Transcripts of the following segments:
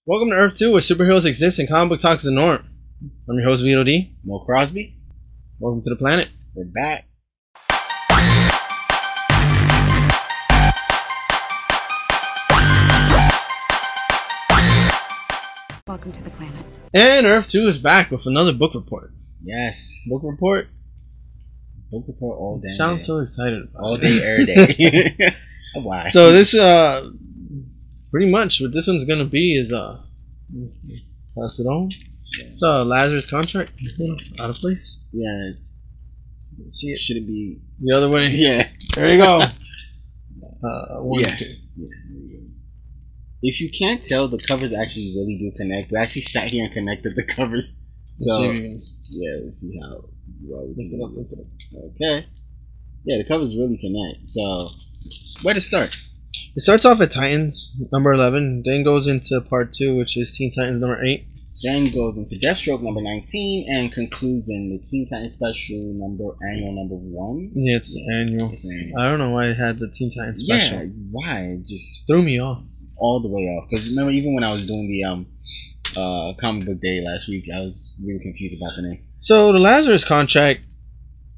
Welcome to Earth 2, where superheroes exist and comic book talk is the norm. I'm your host, Vito D. Mo Crosby. Welcome to the planet. We're back. Welcome to the planet. And Earth 2 is back with another book report. Yes. Book report? Book report all day. Sounds so excited about all it. day, every day. Why? So this, pretty much what this one's gonna be is, pass it on. Yeah. It's a Lazarus contract. Out of place. Yeah. See it? Should it be The other way. Yeah. There you go. One, Yeah. two. Yeah, there you go. If you can't tell, the covers actually really do connect. We actually sat here and connected the covers. Let's see So if you guys- yeah, let's see how well we Lift can it up, do lift it it. Okay. Yeah, the covers really connect. So where to start? It starts off at Titans, number 11, then goes into part 2, which is Teen Titans number 8. Then goes into Deathstroke number 19 and concludes in the Teen Titans special annual number 1. Yeah, it's annual. It's annual. I don't know why it had the Teen Titans special. Yeah, why? It just Threw me off. all the way off. Because remember, even when I was doing the comic book day last week, I was really confused about the name. So the Lazarus contract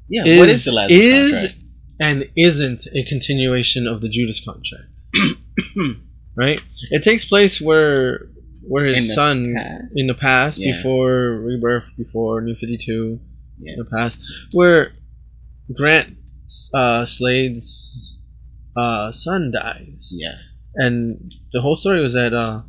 Yeah, what is the Lazarus contract? And isn't a continuation of the Judas contract. Right? It takes place where his son past? in the past, Yeah. before Rebirth, before New 52, Yeah. in the past, where Grant Slade's son dies. Yeah. And the whole story was that I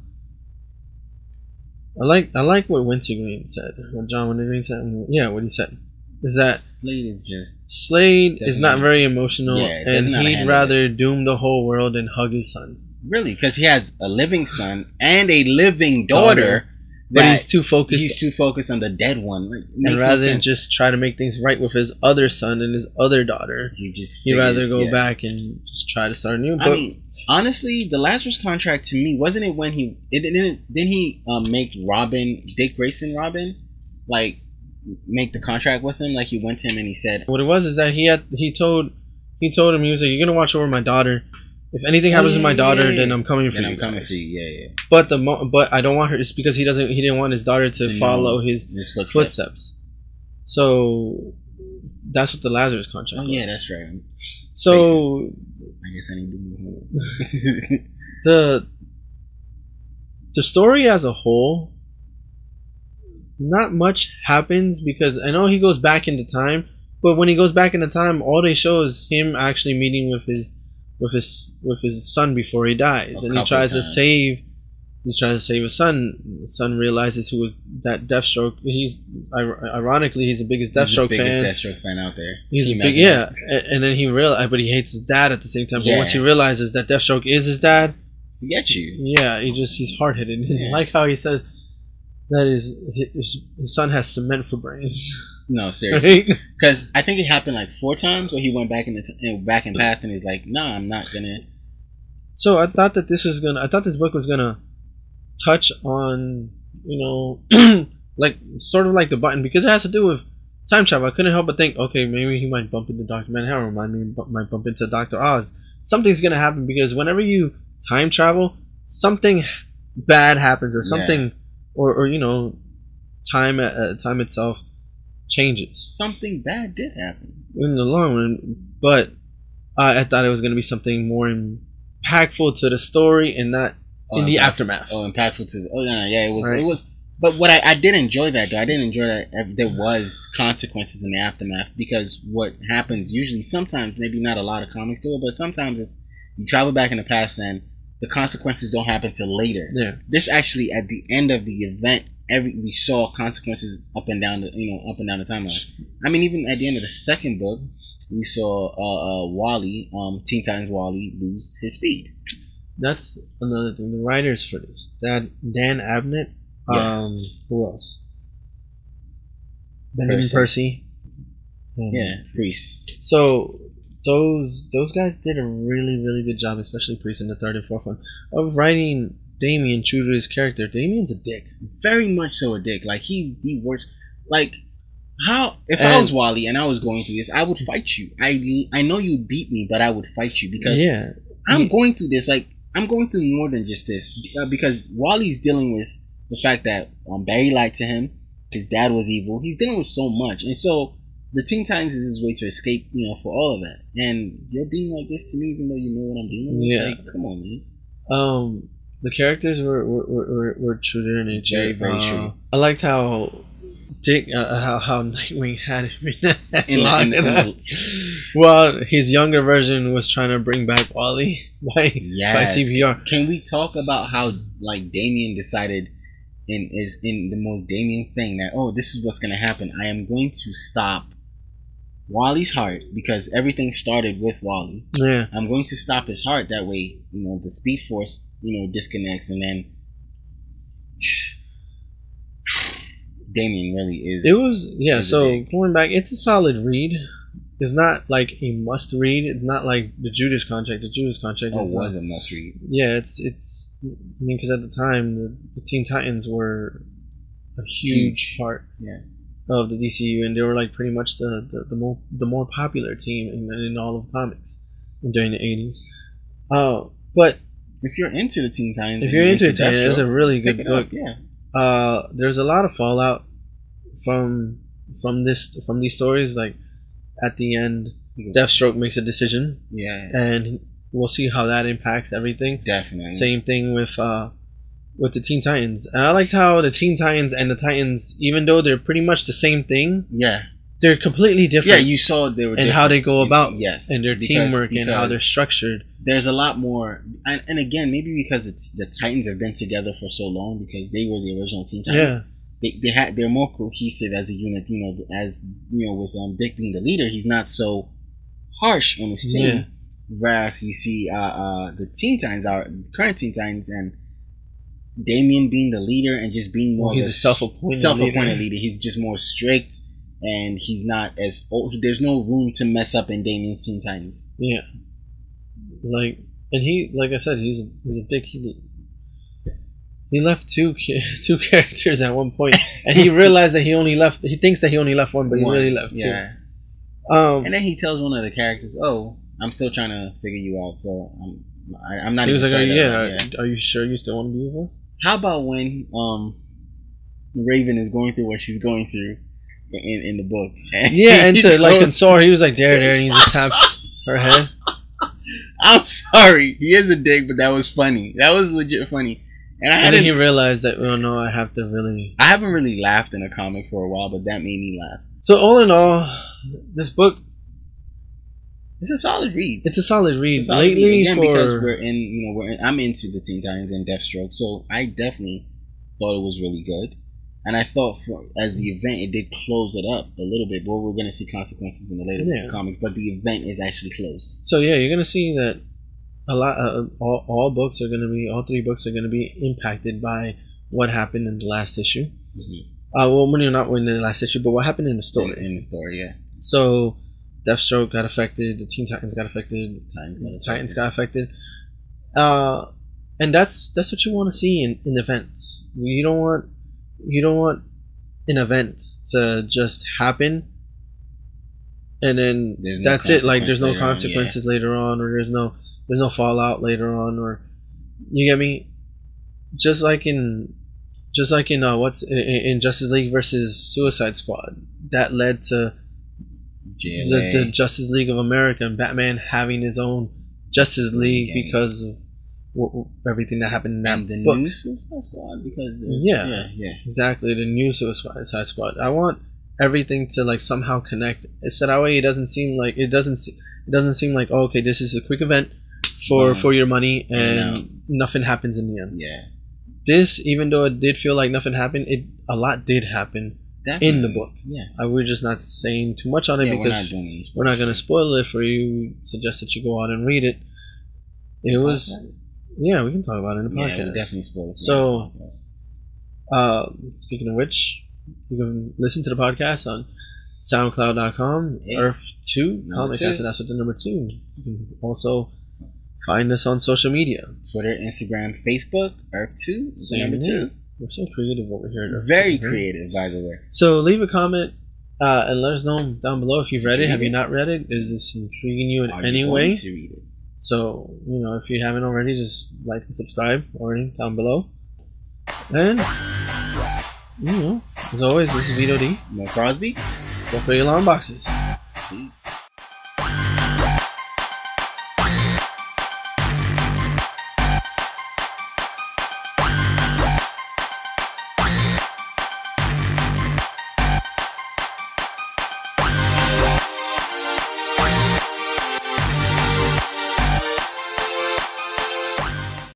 like what Wintergreen said. What John Wintergreen said. Yeah, what he said is that Slade is just Slade is doesn't- not very emotional, Yeah, doesn't and know how to he'd handle rather doom the whole world than hug his son. really because he has a living son and a living daughter, But that he's too focused, he's too focused on the dead one. Like, makes and no rather than sense. just try to make things right with his other son and his other daughter, he'd rather go back and just try to start new. But I mean, honestly, the Lazarus contract to me wasn't it when he didn't he make Dick Grayson like make the contract with him, like he went to him and he said what it was is that he told him, he was like, "You're gonna watch over my daughter. If anything happens to my daughter, then I'm coming for then you. I'm coming guys." for you. Yeah. But but I don't want her. It's because he didn't want his daughter to follow his footsteps. So that's what the Lazarus contract. Oh was. yeah, that's right. So I guess I need to do more. the story as a whole, not much happens because I know he goes back into time, but when he goes back into time, all they show is him actually meeting with his son before he dies, and he tries to save his son. His son realizes who was that Deathstroke. Ironically he's the biggest Deathstroke fan out there. He's big, yeah. And then he realized, but he hates his dad at the same time. But once he realizes that Deathstroke is his dad, Get you. yeah, he's hard headed. Yeah. I like how he says that his son has cement for brains. No, seriously. Right? Because I think it happened like 4 times where he went back back in past and he's like, "Nah, I'm not gonna." So I thought that this book was gonna touch on, like sort of like the Button, because it has to do with time travel. I couldn't help but think, okay, maybe he might bump into Dr. Manhattan, or might bump into Dr. Oz. Something's gonna happen because whenever you time travel, something bad happens, or something, or time itself changes. Something bad did happen In the long run, but I thought it was going to be something more impactful to the story and not in the aftermath. Oh, impactful to it was. Right. It was. But what I did enjoy that though. I did enjoy that there was consequences in the aftermath, because what happens usually, sometimes, maybe not a lot of comics do it, but sometimes it's you travel back in the past and the consequences don't happen till later. Yeah. This actually, at the end of the event, we saw consequences up and down the timeline. I mean, even at the end of the second book, we saw Wally, Teen Titans Wally, lose his speed. That's another thing. The writers for this, Dan Abnett, who else? Benjamin Percy. Priest. So those guys did a really, really good job, especially Priest in the third and fourth one, of writing Damian true to his character. Damian's a dick. Very much so a dick. Like, he's the worst. Like, if I was Wally and I was going through this, I would fight you. I know you'd beat me, but I would fight you because I'm going through this. Like, I'm going through more than just this because Wally's dealing with the fact that Barry lied to him. His dad was evil. He's dealing with so much, and so the Teen Titans is his way to escape, for all of that. And you're being like this to me, even though you know what I'm dealing with. Yeah, like, come on, man. The characters were true to their nature. Very, very true. I liked how Dick, how Nightwing had him well, his younger version was trying to bring back Wally by CPR. Can we talk about how Damian decided in the most Damian thing that this is what's gonna happen? I am going to stop Wally's heart because everything started with Wally. Yeah. I'm going to stop his heart. That way, the Speed Force, disconnects, and then Damian really is. It was so going back, it's a solid read. It's not like a must read. It's not like the Judas Contract. The Judas Contract was a must read. Yeah, it's. I mean, because at the time the Teen Titans were a huge part of the DCU, and they were like pretty much the more popular team in all of comics during the 80s. But if you're into the Teen Titans, it's a really good book. Yeah. There's a lot of fallout from these stories. Like at the end, Deathstroke makes a decision. Yeah. And we'll see how that impacts everything. Definitely. Same thing with the Teen Titans. And I liked how the Teen Titans and the Titans, even though they're pretty much the same thing, they're completely different. Yeah, you saw they were different. And how they go about and their teamwork and how they're structured. There's a lot more, and again, maybe because the Titans have been together for so long because they were the original Teen Titans. Yeah. They're more cohesive as a unit. With Dick being the leader, he's not so harsh on his team. Yeah. Whereas you see the Teen Titans, current Teen Titans, and Damian being the leader and just being more he's a self-appointed leader. He's just more strict, and he's not as old. There's no room to mess up in Damian's Teen Titans. Yeah. Like I said, he's a dick. He left two characters at one point, and he realized that he thinks that he only left one, but he really left two. And then he tells one of the characters, I'm still trying to figure you out, so I'm not. He was like, are you sure you still want to be with us? How about when Raven is going through what she's going through in the book? And to console her, he was like there, and he just taps her head. I'm sorry, he is a dick, but that was funny. That was legit funny. And then he realized that, no, I have to really... I haven't really laughed in a comic for a while, but that made me laugh. So all in all, this book... It's a solid read. Lately, because I'm into the Teen Titans and Deathstroke, so I definitely thought it was really good. And I thought, as the event, it did close it up a little bit, but we're going to see consequences in the later comics, but the event is actually closed. So yeah, you're going to see that a lot. All three books are going to be impacted by what happened in the last issue. Mm-hmm. Not in the last issue, but what happened in the story. In the story, yeah. So Deathstroke got affected. The Teen Titans got affected. Titans got affected. And that's what you want to see in events. You don't want an event to just happen and then that's it. Like there's no consequences later on, or there's no fallout later on, or you get me? Just like in Justice League versus Suicide Squad, that led to the Justice League of America and Batman having his own Justice League because of everything that happened in that the book. New Suicide Squad, because exactly, the new Suicide Squad. I want everything to somehow connect. So that way it doesn't seem like okay, this is a quick event for your money and nothing happens in the end. Yeah. This, even though it did feel like nothing happened, a lot did happen. Definitely. In the book. Yeah. We're just not saying too much on it because we're not going to spoil it for you. We suggest that you go out and read it. It was... Yeah, we can talk about it in the podcast. Yeah, we definitely spoil it. So, speaking of which, you can listen to the podcast on SoundCloud.com, Earth2, Comic Cast, and that's with the number 2. You can also find us on social media. Twitter, Instagram, Facebook, Earth2, number 2. We're so creative over here at Earth2. Very creative, by the way. So leave a comment and let us know down below if you've read it. Have you not read it? Is this intriguing you in any way? To read it? So, you know, if you haven't already, just like and subscribe already down below. And, you know, as always, this is Vito D. Mo Crosby. Go for your long boxes.